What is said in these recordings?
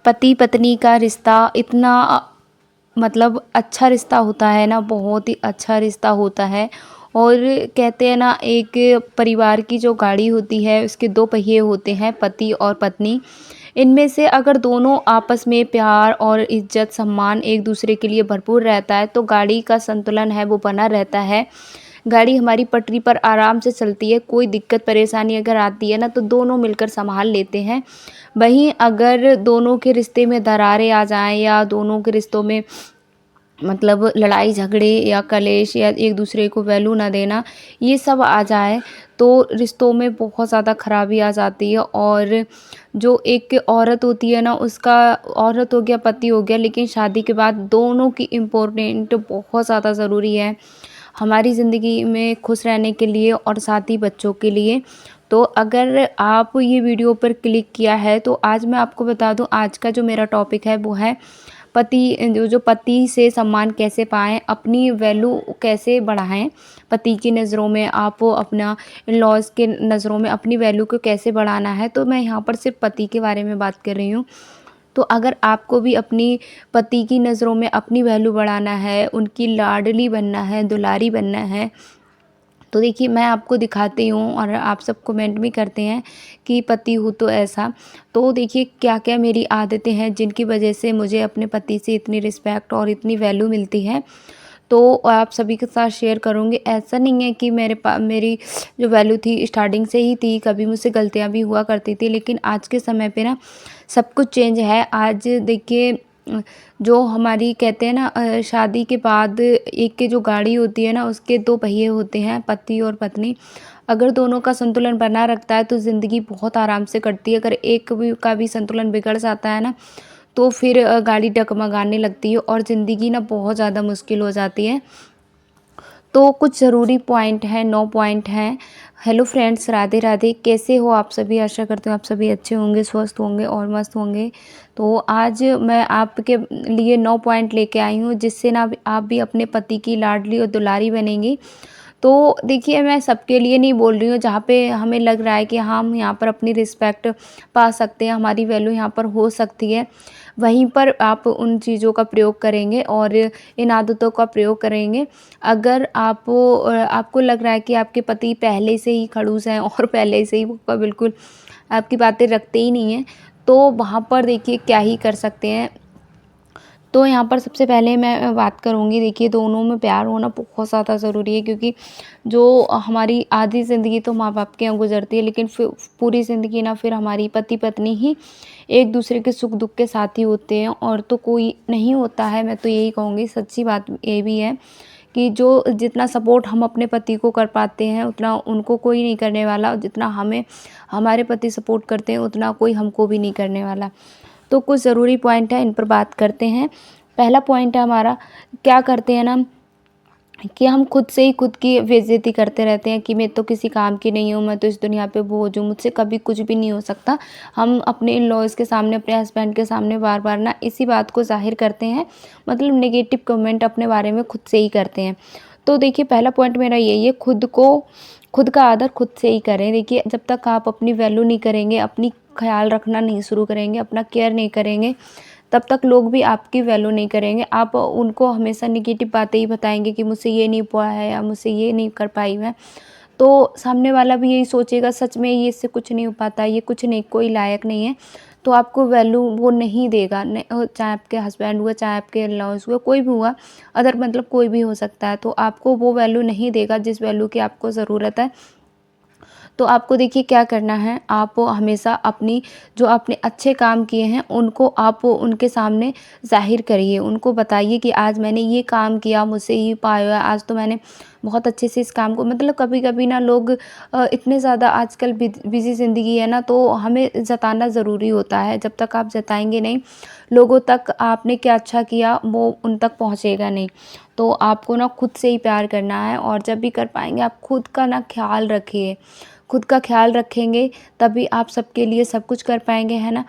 पति पत्नी का रिश्ता इतना मतलब अच्छा रिश्ता होता है ना, बहुत ही अच्छा रिश्ता होता है। और कहते हैं ना, एक परिवार की जो गाड़ी होती है उसके दो पहिए होते हैं, पति और पत्नी। इनमें से अगर दोनों आपस में प्यार और इज्जत सम्मान एक दूसरे के लिए भरपूर रहता है तो गाड़ी का संतुलन है वो बना रहता है। गाड़ी हमारी पटरी पर आराम से चलती है, कोई दिक्कत परेशानी अगर आती है ना तो दोनों मिलकर संभाल लेते हैं। वहीं अगर दोनों के रिश्ते में दरारें आ जाएँ या दोनों के रिश्तों में मतलब लड़ाई झगड़े या कलेश या एक दूसरे को वैल्यू ना देना, ये सब आ जाए तो रिश्तों में बहुत ज़्यादा खराबी आ जाती है। और जो एक औरत होती है ना, उसका औरत हो गया पति हो गया, लेकिन शादी के बाद दोनों की इम्पोर्टेंट बहुत ज़्यादा ज़रूरी है हमारी ज़िंदगी में खुश रहने के लिए और साथ ही बच्चों के लिए। तो अगर आप ये वीडियो पर क्लिक किया है तो आज मैं आपको बता दूं, आज का जो मेरा टॉपिक है वो है पति जो जो पति से सम्मान कैसे पाएँ, अपनी वैल्यू कैसे बढ़ाएँ। पति की नज़रों में आप अपना इन-लॉज़ के नज़रों में अपनी वैल्यू को कैसे बढ़ाना है, तो मैं यहाँ पर सिर्फ़ पति के बारे में बात कर रही हूँ। तो अगर आपको भी अपनी पति की नज़रों में अपनी वैल्यू बढ़ाना है, उनकी लाडली बनना है, दुलारी बनना है, तो देखिए मैं आपको दिखाती हूँ और आप सब कमेंट भी करते हैं कि पति हूँ तो ऐसा। तो देखिए क्या-क्या मेरी आदतें हैं जिनकी वज़ह से मुझे अपने पति से इतनी रिस्पेक्ट और इतनी वैल्यू मिलती है। तो आप सभी के साथ शेयर करूँगी। ऐसा नहीं है कि मेरी जो वैल्यू थी स्टार्टिंग से ही थी, कभी मुझसे गलतियाँ भी हुआ करती थी, लेकिन आज के समय पे ना सब कुछ चेंज है। आज देखिए जो हमारी कहते हैं ना शादी के बाद एक की जो गाड़ी होती है ना, उसके दो पहिए होते हैं, पति और पत्नी। अगर दोनों का संतुलन बना रखता है तो ज़िंदगी बहुत आराम से कटती है। अगर एक भी का भी संतुलन बिगड़ जाता है ना, तो फिर गाड़ी डगमगाने लगती है और ज़िंदगी ना बहुत ज़्यादा मुश्किल हो जाती है। तो कुछ ज़रूरी पॉइंट हैं, 9 पॉइंट हैं। Hello friends, Radhe Radhe. कैसे हो आप सभी? आशा करती हूँ आप सभी अच्छे होंगे, स्वस्थ होंगे और मस्त होंगे। तो आज मैं आपके लिए 9 पॉइंट लेके आई हूँ जिससे ना आप भी अपने पति की लाडली और दुलारी बनेंगी। तो देखिए मैं सबके लिए नहीं बोल रही हूँ, जहाँ पे हमें लग रहा है कि हम यहाँ पर अपनी रिस्पेक्ट पा सकते हैं, हमारी वैल्यू यहाँ पर हो सकती है, वहीं पर आप उन चीज़ों का प्रयोग करेंगे और इन आदतों का प्रयोग करेंगे। अगर आपको लग रहा है कि आपके पति पहले से ही खड़ूस हैं और पहले से ही वो बिल्कुल आपकी बातें रखते ही नहीं हैं, तो वहाँ पर देखिए क्या ही कर सकते हैं। तो यहाँ पर सबसे पहले मैं बात करूँगी, देखिए दोनों में प्यार होना बहुत ज़्यादा ज़रूरी है, क्योंकि जो हमारी आधी ज़िंदगी तो माँ-बाप के यहाँ गुज़रती है, लेकिन फिर पूरी ज़िंदगी ना फिर हमारी पति-पत्नी ही एक दूसरे के सुख-दुःख के साथी होते हैं, और तो कोई नहीं होता है। मैं तो यही कहूँगी, सच्ची बात ये भी है कि जो जितना सपोर्ट हम अपने पति को कर पाते हैं उतना उनको कोई नहीं करने वाला, और जितना हमें हमारे पति सपोर्ट करते हैं उतना कोई हमको भी नहीं करने वाला। तो कुछ ज़रूरी पॉइंट है, इन पर बात करते हैं। पहला पॉइंट है हमारा, क्या करते हैं ना कि हम खुद से ही खुद की बेइज़्ज़ती करते रहते हैं कि मैं तो किसी काम की नहीं हूँ, मैं तो इस दुनिया पे बोझ हूँ, मुझसे कभी कुछ भी नहीं हो सकता। हम अपने इन-लॉज़ के सामने, अपने हस्बैंड के सामने बार-बार ना इसी बात को ज़ाहिर करते हैं, मतलब नेगेटिव कमेंट अपने बारे में खुद से ही करते हैं। तो देखिए पहला पॉइंट मेरा यही है, खुद का आदर खुद से ही करें। देखिए जब तक आप अपनी वैल्यू नहीं करेंगे, अपनी ख़्याल रखना नहीं शुरू करेंगे, अपना केयर नहीं करेंगे, तब तक लोग भी आपकी वैल्यू नहीं करेंगे। आप उनको हमेशा नेगेटिव बातें ही बताएँगे कि मुझसे ये नहीं हुआ है या मुझसे ये नहीं कर पाई मैं, तो सामने वाला भी यही सोचेगा, सच में ये इससे कुछ नहीं हो पाता, ये कुछ नहीं, कोई लायक नहीं है, तो आपको वैल्यू वो नहीं देगा। चाहे आपके हस्बैंड हुआ, चाहे आपके इन-लॉज़ हुआ, कोई भी हुआ, अदर मतलब कोई भी हो सकता है, तो आपको वो वैल्यू नहीं देगा जिस वैल्यू की आपको ज़रूरत है। तो आपको देखिए क्या करना है, आप हमेशा अपनी जो आपने अच्छे काम किए हैं उनको आप उनके सामने ज़ाहिर करिए। उनको बताइए कि आज मैंने ये काम किया, मुझसे ये पाया, आज तो मैंने बहुत अच्छे से इस काम को, मतलब कभी-कभी ना लोग इतने ज़्यादा आजकल बिज़ी ज़िंदगी है ना, तो हमें जताना ज़रूरी होता है। जब तक आप जताएँगे नहीं, लोगों तक आपने क्या अच्छा किया वो उन तक पहुँचेगा नहीं। तो आपको ना खुद से ही प्यार करना है, और जब भी कर पाएँगे आप खुद का ना ख़्याल रखिए। खुद का ख़्याल रखेंगे तभी आप सबके लिए सब कुछ कर पाएँगे, है ना?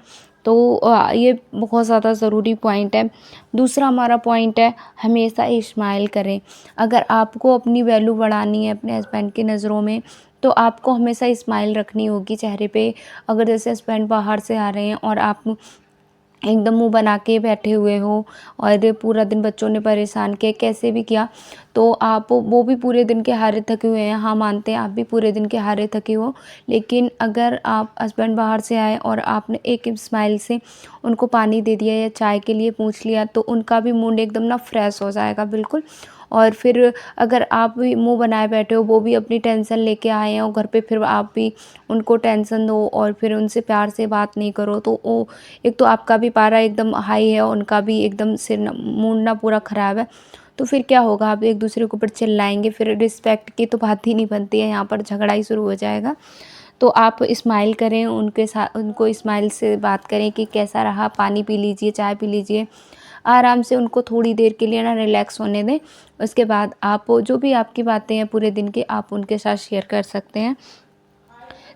तो ये बहुत ज़्यादा ज़रूरी पॉइंट है। दूसरा हमारा पॉइंट है, हमेशा स्माइल करें। अगर आपको अपनी वैल्यू बढ़ानी है अपने हस्बैंड की नज़रों में, तो आपको हमेशा स्माइल रखनी होगी चेहरे पे। अगर जैसे हस्बैंड बाहर से आ रहे हैं और आप एकदम मुँह बना के बैठे हुए हो और पूरा दिन बच्चों ने परेशान किया, कैसे भी किया, तो आप वो भी पूरे दिन के हारे थके हुए हैं। हाँ, मानते हैं आप भी पूरे दिन के हारे थके हो, लेकिन अगर आप हस्बैंड बाहर से आए और आपने एक स्माइल से उनको पानी दे दिया या चाय के लिए पूछ लिया, तो उनका भी मूड एकदम ना फ्रेश हो जाएगा बिल्कुल। और फिर अगर आप भी मुँह बनाए बैठे हो, वो भी अपनी टेंशन लेके आए हैं और घर पे फिर आप भी उनको टेंशन दो और फिर उनसे प्यार से बात नहीं करो, तो वो एक तो आपका भी पारा एकदम हाई है, उनका भी एकदम सिर न मूड ना पूरा ख़राब है। तो फिर क्या होगा, आप एक दूसरे के ऊपर चिल्लाएँगे, फिर रिस्पेक्ट की तो बात ही नहीं बनती है, यहाँ पर झगड़ा ही शुरू हो जाएगा। तो आप स्माइल करें, उनके साथ उनको स्माइल से बात करें कि कैसा रहा, पानी पी लीजिए, चाय पी लीजिए। आराम से उनको थोड़ी देर के लिए ना रिलैक्स होने दें। उसके बाद आप जो भी आपकी बातें हैं पूरे दिन की, आप उनके साथ शेयर कर सकते हैं।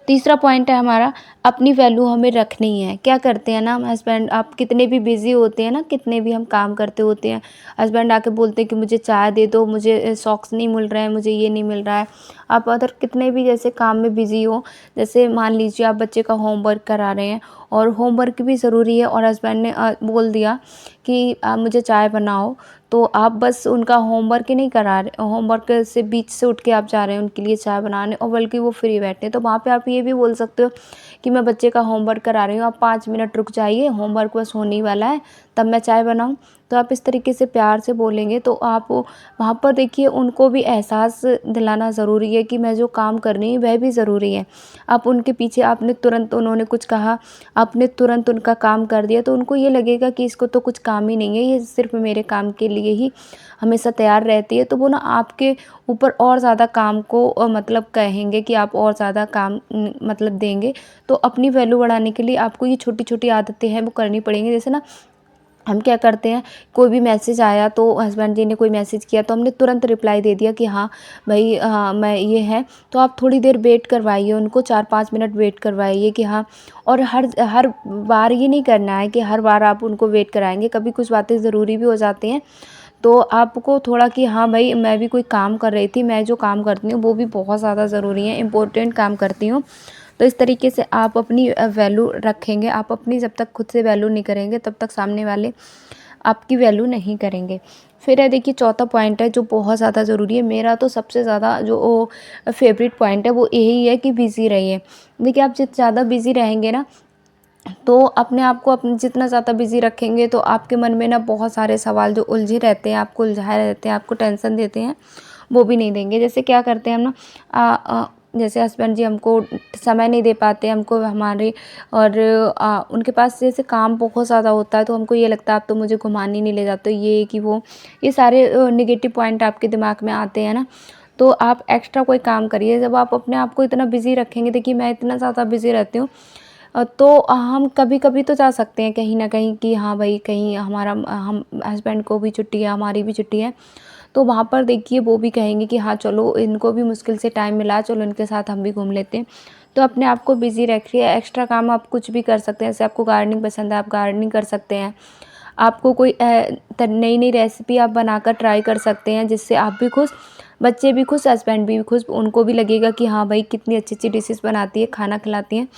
तीसरा पॉइंट है हमारा, अपनी वैल्यू हमें रखनी है। क्या करते हैं ना हम हस्बैंड, आप कितने भी बिज़ी होते हैं ना, कितने भी हम काम करते होते हैं, हस्बैंड आके बोलते हैं कि मुझे चाय दे दो, मुझे सॉक्स नहीं मिल रहे हैं, मुझे ये नहीं मिल रहा है। आप अगर कितने भी जैसे काम में बिज़ी हो, जैसे मान लीजिए आप बच्चे का होमवर्क करा रहे हैं और होमवर्क भी ज़रूरी है और हस्बैंड ने बोल दिया कि मुझे चाय बनाओ, तो आप बस उनका होमवर्क ही नहीं करा रहे, होमवर्क से बीच से उठ के आप जा रहे हैं उनके लिए चाय बनाने, और बल्कि वो फ्री बैठे हैं, तो वहाँ पे आप ये भी बोल सकते हो कि मैं बच्चे का होमवर्क करा रही हूँ, आप 5 मिनट रुक जाइए, होमवर्क बस होने ही वाला है, तब मैं चाय बनाऊँ। तो आप इस तरीके से प्यार से बोलेंगे, तो आप वहाँ पर देखिए उनको भी एहसास दिलाना ज़रूरी है कि मैं जो काम कर रही हूँ वह भी ज़रूरी है। आप उनके पीछे, आपने तुरंत, उन्होंने कुछ कहा, आपने तुरंत उनका काम कर दिया, तो उनको ये लगेगा कि इसको तो कुछ काम ही नहीं है, ये सिर्फ़ मेरे काम के लिए ही हमेशा तैयार रहती है, तो वो ना आपके ऊपर और ज़्यादा काम को मतलब कहेंगे कि आप और ज़्यादा काम मतलब देंगे। तो अपनी वैल्यू बढ़ाने के लिए आपको ये छोटी-छोटी आदतें हैं वो करनी पड़ेंगी। जैसे ना हम क्या करते हैं, कोई भी मैसेज आया तो हस्बैंड जी ने कोई मैसेज किया तो हमने तुरंत रिप्लाई दे दिया कि हाँ भाई, हाँ मैं ये है, तो आप थोड़ी देर वेट करवाइए, उनको 4-5 मिनट वेट करवाइए कि हाँ। और हर हर बार ये नहीं करना है कि हर बार आप उनको वेट कराएंगे, कभी कुछ बातें ज़रूरी भी हो जाती हैं, तो आपको थोड़ा कि हाँ भाई, मैं भी कोई काम कर रही थी, मैं जो काम करती हूँ वो भी बहुत ज़्यादा ज़रूरी है, इम्पोर्टेंट काम करती हूँ। तो इस तरीके से आप अपनी वैल्यू रखेंगे। आप अपनी जब तक खुद से वैल्यू नहीं करेंगे, तब तक सामने वाले आपकी वैल्यू नहीं करेंगे। फिर है देखिए चौथा पॉइंट है जो बहुत ज़्यादा ज़रूरी है, मेरा तो सबसे ज़्यादा जो फेवरेट पॉइंट है वो यही है कि बिज़ी रहिए। देखिए आप जितना ज़्यादा बिज़ी रहेंगे ना, तो अपने आप को जितना ज़्यादा बिज़ी रखेंगे, तो आपके मन में ना बहुत सारे सवाल जो उलझे रहते हैं, आपको उलझाए रहते हैं, आपको टेंशन देते हैं, वो भी नहीं देंगे। जैसे क्या करते हैं हम ना, जैसे हस्बैंड जी हमको समय नहीं दे पाते हमको हमारे, और उनके पास जैसे काम बहुत ज़्यादा होता है, तो हमको ये लगता है आप तो मुझे घुमाने ही नहीं ले जाते, ये कि वो, ये सारे नेगेटिव पॉइंट आपके दिमाग में आते हैं ना। तो आप एक्स्ट्रा कोई काम करिए। जब आप अपने आप को इतना बिज़ी रखेंगे, देखिए मैं इतना ज़्यादा बिज़ी रहती हूँ, तो हम कभी-कभी तो जा सकते हैं कहीं न कहीं कि हाँ भाई, कहीं हमारा हम हस्बैंड को भी छुट्टी है, हमारी भी छुट्टी है, तो वहाँ पर देखिए वो भी कहेंगे कि हाँ चलो, इनको भी मुश्किल से टाइम मिला, चलो इनके साथ हम भी घूम लेते हैं। तो अपने आप को बिज़ी रखिए, एक्स्ट्रा काम आप कुछ भी कर सकते हैं। जैसे आपको गार्डनिंग पसंद है, आप गार्डनिंग कर सकते हैं। आपको कोई नई-नई रेसिपी आप बनाकर ट्राई कर सकते हैं, जिससे आप भी खुश, बच्चे भी खुश, हस्बैंड भी खुश, उनको भी लगेगा कि हाँ भाई, कितनी अच्छी-अच्छी डिशेज़ बनाती है, खाना खिलाती हैं।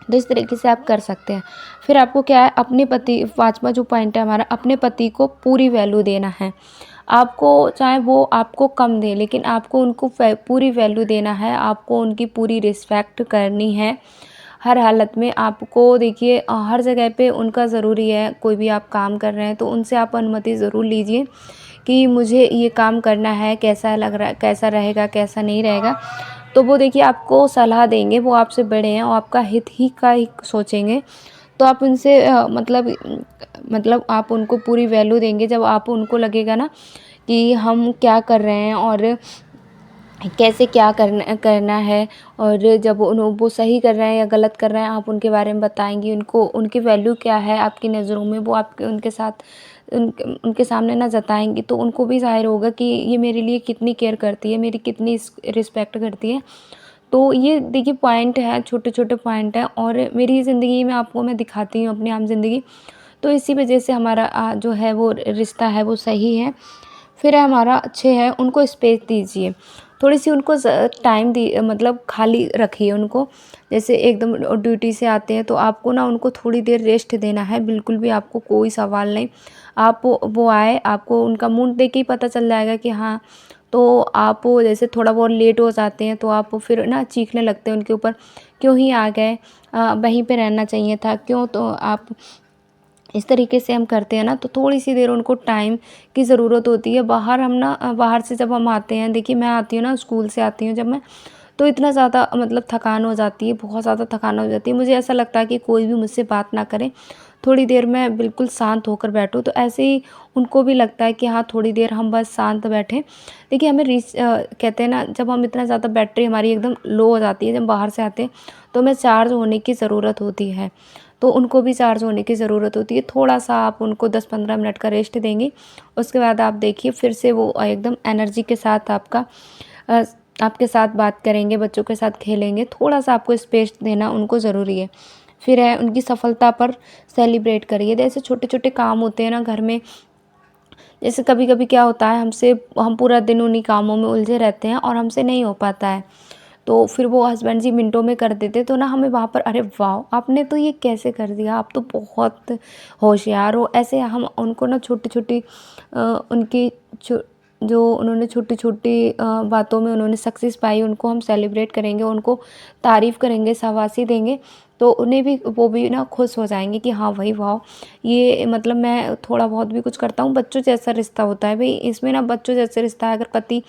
तो इस तरीके से आप कर सकते हैं। फिर आपको क्या है, अपने पति, 5वां जो पॉइंट है हमारा, अपने पति को पूरी वैल्यू देना है। आपको चाहे वो आपको कम दें, लेकिन आपको उनको पूरी वैल्यू देना है, आपको उनकी पूरी रिस्पेक्ट करनी है। हर हालत में आपको देखिए हर जगह पे उनका ज़रूरी है। कोई भी आप काम कर रहे हैं तो उनसे आप अनुमति ज़रूर लीजिए कि मुझे ये काम करना है, कैसा लग रहा है, कैसा रहेगा, कैसा नहीं रहेगा। तो वो देखिए आपको सलाह देंगे, वो आपसे बड़े हैं और आपका हित ही का ही सोचेंगे। तो आप उनसे मतलब आप उनको पूरी वैल्यू देंगे, जब आप उनको लगेगा ना कि हम क्या कर रहे हैं और कैसे क्या करना करना है, और जब वो सही कर रहे हैं या गलत कर रहे हैं, आप उनके बारे में बताएँगी, उनको उनकी वैल्यू क्या है आपकी नज़रों में, वो आपके उनके साथ उनके सामने ना जताएँगी, तो उनको भी ज़ाहिर होगा कि ये मेरे लिए कितनी केयर करती है, मेरी कितनी रिस्पेक्ट करती है। तो ये देखिए पॉइंट है, छोटे-छोटे पॉइंट हैं, और मेरी ज़िंदगी में आपको मैं दिखाती हूँ अपनी आम ज़िंदगी, तो इसी वजह से हमारा जो है वो रिश्ता है वो सही है। फिर है हमारा 6 है, उनको स्पेस दीजिए। थोड़ी-सी उनको टाइम दी मतलब खाली रखिए उनको। जैसे एकदम ड्यूटी से आते हैं तो आपको ना उनको थोड़ी देर रेस्ट देना है, बिल्कुल भी आपको कोई सवाल नहीं। आप वो आए, आपको उनका मुँह देख के ही पता चल जाएगा कि हाँ, तो आप जैसे थोड़ा बहुत लेट हो जाते हैं तो आप फिर ना चीखने लगते हैं उनके ऊपर, क्यों ही आ गए, वहीं पे रहना चाहिए था, क्यों, तो आप इस तरीके से हम करते हैं ना, तो थोड़ी-सी देर उनको टाइम की ज़रूरत होती है। बाहर हम ना बाहर से जब हम आते हैं, देखिए मैं आती हूँ ना, स्कूल से आती हूँ जब मैं, तो इतना ज़्यादा मतलब थकान हो जाती है, बहुत ज़्यादा थकान हो जाती है। मुझे ऐसा लगता है कि कोई भी मुझसे बात ना करे, थोड़ी देर मैं बिल्कुल शांत होकर बैठूँ। तो ऐसे ही उनको भी लगता है कि हाँ, थोड़ी देर हम बस शांत बैठें। देखिए हमें कहते हैं ना, जब हम इतना ज़्यादा बैटरी हमारी एकदम लो हो जाती है, जब बाहर से आते हैं, तो हमें चार्ज होने की ज़रूरत होती है। तो उनको भी चार्ज होने की ज़रूरत होती है। थोड़ा-सा आप उनको 10-15 मिनट का रेस्ट देंगी, उसके बाद आप देखिए फिर से वो एकदम एनर्जी के साथ अ, आपके साथ बात करेंगे, बच्चों के साथ खेलेंगे। थोड़ा-सा आपको स्पेस देना उनको ज़रूरी है। फिर है उनकी सफलता पर सेलिब्रेट करिए। जैसे छोटे-छोटे काम होते हैं ना घर में, जैसे कभी-कभी क्या होता है, हम पूरा दिन उन्हीं कामों में उलझे रहते हैं और हमसे नहीं हो पाता है। तो फिर वो हस्बैंड जी मिनटों में कर देते, तो ना हमें वहाँ पर अरे वाह! आपने तो ये कैसे कर दिया? आप तो बहुत होशियार हो। ऐसे हम उनको ना छोटी-छोटी उनकी छो जो उन्होंने छोटी-छोटी बातों में उन्होंने सक्सेस पाई, उनको हम सेलिब्रेट करेंगे, उनको तारीफ़ करेंगे, शाबाशी देंगे, तो उन्हें भी, वो भी ना खुश हो जाएँगे कि हाँ भाई वाह! ये मतलब मैं थोड़ा बहुत भी कुछ करता हूँ, बच्चों जैसा रिश्ता होता है भई, इसमें ना बच्चों जैसे रिश्ता है। अगर पति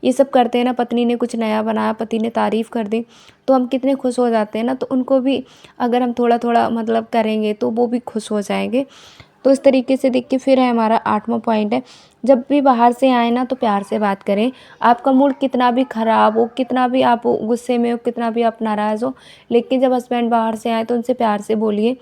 ये सब करते हैं ना, पत्नी ने कुछ नया बनाया, पति ने तारीफ़ कर दी, तो हम कितने खुश हो जाते हैं ना, तो उनको भी अगर हम थोड़ा-थोड़ा मतलब करेंगे तो वो भी खुश हो जाएँगे। तो इस तरीके से देखिए फिर है हमारा 8वां पॉइंट है, जब भी बाहर से आएँ ना तो प्यार से बात करें। आपका मूड कितना भी ख़राब हो, कितना भी आप गुस्से में हो, कितना भी आप नाराज़ हो, लेकिन जब हस्बैंड बाहर से आएँ तो उनसे प्यार से बोलिए।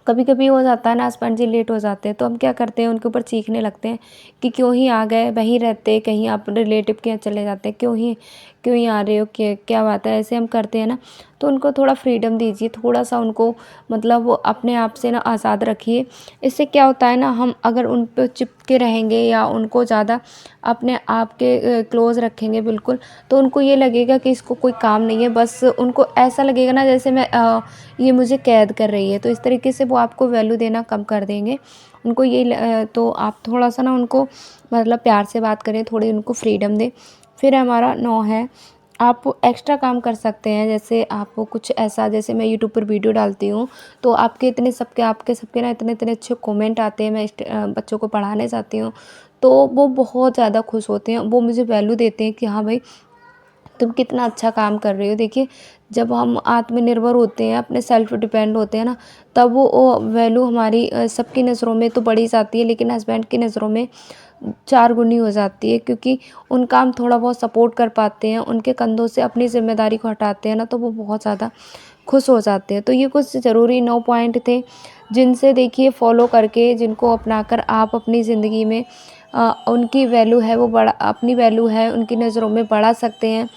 कभी-कभी हो जाता है ना, हस्बैंड जी लेट हो जाते हैं, तो हम क्या करते हैं, उनके ऊपर चीखने लगते हैं कि क्यों ही आ गए, वहीं रहते, कहीं आप रिलेटिव के यहाँ चले जाते, क्यों ही आ रहे हो, क्या बात है, ऐसे हम करते हैं ना। तो उनको थोड़ा फ्रीडम दीजिए, थोड़ा-सा उनको मतलब वो अपने आप से ना आज़ाद रखिए। इससे क्या होता है ना, हम अगर उन पे चिपके रहेंगे या उनको ज़्यादा अपने आप के क्लोज़ रखेंगे बिल्कुल, तो उनको ये लगेगा कि इसको कोई काम नहीं है, बस उनको ऐसा लगेगा ना जैसे ये मुझे कैद कर रही है, तो इस तरीके से वो आपको वैल्यू देना कम कर देंगे। उनको तो आप थोड़ा-सा ना उनको मतलब प्यार से बात करें, थोड़ी उनको फ्रीडम दें। फिर हमारा 9 है, आप एक्स्ट्रा काम कर सकते हैं। जैसे आप कुछ ऐसा, जैसे मैं यूट्यूब पर वीडियो डालती हूँ, तो आपके सबके ना इतने-इतने अच्छे कमेंट आते हैं, मैं बच्चों को पढ़ाने जाती हूँ, तो वो बहुत ज़्यादा खुश होते हैं। वो मुझे वैल्यू देते हैं कि हाँ भाई, तुम कितना अच्छा काम कर रही हो। देखिए, जब हम आत्मनिर्भर होते हैं, अपने सेल्फ डिपेंड होते हैं ना, तब वो वैल्यू हमारी सबकी नज़रों में तो बढ़ ही जाती है, लेकिन हस्बैंड की नज़रों में 4 गुनी हो जाती है, क्योंकि उनका हम थोड़ा बहुत सपोर्ट कर पाते हैं, उनके कंधों से अपनी ज़िम्मेदारी को हटाते हैं ना, तो वो बहुत ज़्यादा खुश हो जाते हैं। तो ये कुछ ज़रूरी 9 पॉइंट थे, जिनसे देखिए फ़ॉलो करके, जिनको अपनाकर आप अपनी ज़िंदगी में उनकी वैल्यू है वो बढ़ा अपनी वैल्यू है उनकी नज़रों में बढ़ा सकते हैं,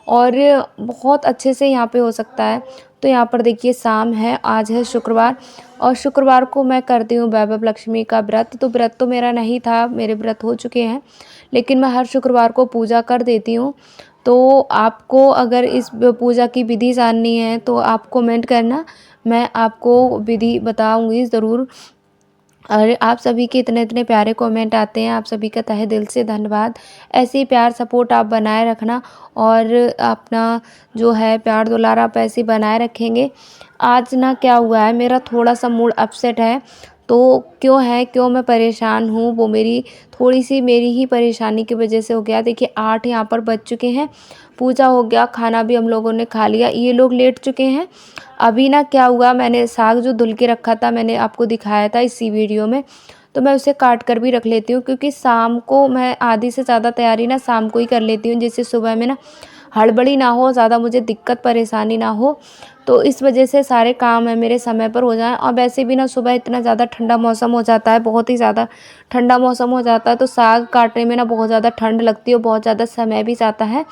और बहुत अच्छे से यहाँ पे हो सकता है। तो यहाँ पर देखिए शाम है, आज है शुक्रवार, और शुक्रवार को मैं करती हूँ वैभव लक्ष्मी का व्रत। तो व्रत तो मेरा नहीं था, मेरे व्रत हो चुके हैं, लेकिन मैं हर शुक्रवार को पूजा कर देती हूँ। तो आपको अगर इस पूजा की विधि जाननी है तो आप कमेंट करना, मैं आपको विधि बताऊँगी ज़रूर। और आप सभी के इतने-इतने प्यारे कमेंट आते हैं, आप सभी का तहे दिल से धन्यवाद। ऐसे ही प्यार सपोर्ट आप बनाए रखना, और अपना जो है प्यार दुलार आप ऐसे ही बनाए रखेंगे। आज ना क्या हुआ है, मेरा थोड़ा-सा मूड अपसेट है, तो क्यों मैं परेशान हूँ, वो थोड़ी-सी मेरी ही परेशानी की वज़ह से हो गया। देखिए 8 यहाँ पर बज चुके हैं, पूजा हो गया, खाना भी हम लोगों ने खा लिया, ये लोग लेट चुके हैं। अभी ना क्या हुआ, मैंने साग जो धुल के रखा था, मैंने आपको दिखाया था इसी वीडियो में, तो मैं उसे काट कर भी रख लेती हूँ, क्योंकि शाम को मैं आधी से ज़्यादा तैयारी ना शाम को ही कर लेती हूँ, जिससे सुबह में ना हड़बड़ी ना हो, ज़्यादा मुझे दिक्कत परेशानी ना हो। तो इस वजह से सारे काम है मेरे समय पर हो जाएँ, और वैसे भी ना सुबह इतना ज़्यादा ठंडा मौसम हो जाता है, बहुत ही ज़्यादा ठंडा मौसम हो जाता है, तो साग काटने में ना बहुत ज़्यादा ठंड लगती है और बहुत ज़्यादा समय भी जाता है।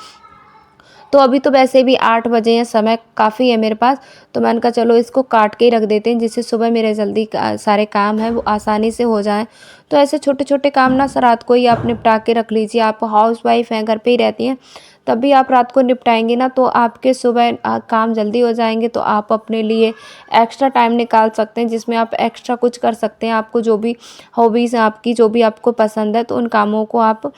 तो अभी तो वैसे भी 8 बजे हैं, समय काफ़ी है मेरे पास, तो मैंने कहा चलो इसको काट के ही रख देते हैं, जिससे सुबह मेरे जल्दी सारे काम हैं वो आसानी से हो जाएँ। तो ऐसे छोटे-छोटे काम ना रात को ही आप निपटा के रख लीजिए। आप हाउसवाइफ़ हैं, घर पे ही रहती हैं, तभी आप रात को निपटाएंगे ना तो आपके सुबह काम जल्दी हो जाएंगे, तो आप अपने लिए एक्स्ट्रा टाइम निकाल सकते हैं जिसमें आप एक्स्ट्रा कुछ कर सकते हैं। आपको जो भी हॉबीज़ आपकी जो भी आपको पसंद है तो उन कामों को आप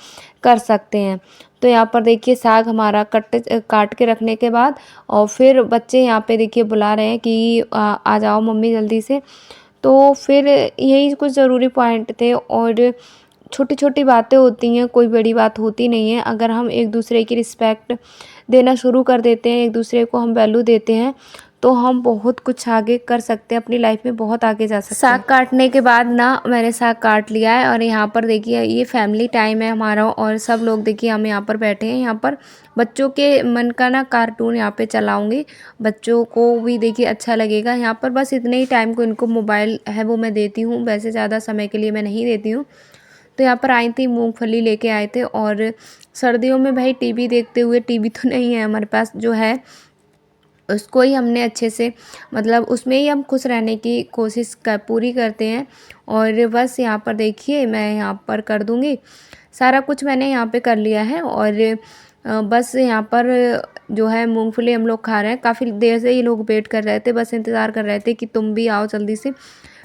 कर सकते हैं। तो यहाँ पर देखिए साग हमारा काट के रखने के बाद और फिर बच्चे यहाँ पे देखिए बुला रहे हैं कि आ जाओ मम्मी जल्दी से। तो फिर यही कुछ ज़रूरी पॉइंट थे, और छोटी छोटी बातें होती हैं, कोई बड़ी बात होती नहीं है। अगर हम एक दूसरे की रिस्पेक्ट देना शुरू कर देते हैं, एक दूसरे को हम वैल्यू देते हैं, तो हम बहुत कुछ आगे कर सकते हैं, अपनी लाइफ में बहुत आगे जा सकते हैं। साग काटने के बाद ना मैंने साग काट लिया है, और यहाँ पर देखिए ये फैमिली टाइम है हमारा, और सब लोग देखिए हम यहाँ पर बैठे हैं। यहाँ पर बच्चों के मन का ना कार्टून यहाँ पे चलाऊंगी, बच्चों को भी देखिए अच्छा लगेगा। यहाँ पर बस इतने ही टाइम को इनको मोबाइल है वो मैं देती हूँ, वैसे ज़्यादा समय के लिए मैं नहीं देती हूँ। तो यहाँ पर आई थी, मूंगफली लेके आए थे, और सर्दियों में भाई टीवी देखते हुए, टीवी तो नहीं है हमारे पास, जो है उसको ही हमने अच्छे से मतलब उसमें ही हम खुश रहने की कोशिश पूरी करते हैं। और बस यहाँ पर देखिए मैं यहाँ पर कर दूँगी सारा कुछ, मैंने यहाँ पे कर लिया है। और बस यहाँ पर जो है मूंगफली हम लोग खा रहे हैं। काफ़ी देर से ये लोग वेट कर रहे थे, बस इंतज़ार कर रहे थे कि तुम भी आओ जल्दी से,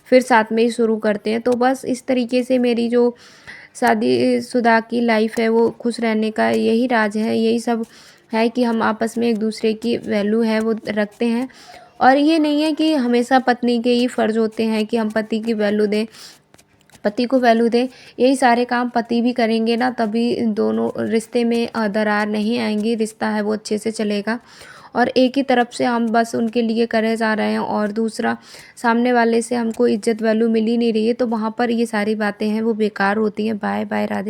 फिर साथ में ही शुरू करते हैं। तो बस इस तरीके से मेरी जो शादीशुदा की लाइफ है वो खुश रहने का यही राज है, यही सब है कि हम आपस में एक दूसरे की वैल्यू है वो रखते हैं। और ये नहीं है कि हमेशा पत्नी के ही फ़र्ज़ होते हैं कि हम पति की वैल्यू दें, पति को वैल्यू दें। यही सारे काम पति भी करेंगे ना, तभी दोनों रिश्ते में दरार नहीं आएंगी, रिश्ता है वो अच्छे से चलेगा। और एक ही तरफ से हम बस उनके लिए करे जा रहे हैं, और दूसरा सामने वाले से हमको इज्जत वैल्यू मिल ही नहीं रही है, तो वहाँ पर ये सारी बातें हैं वो बेकार होती हैं। Bye bye, Radhe.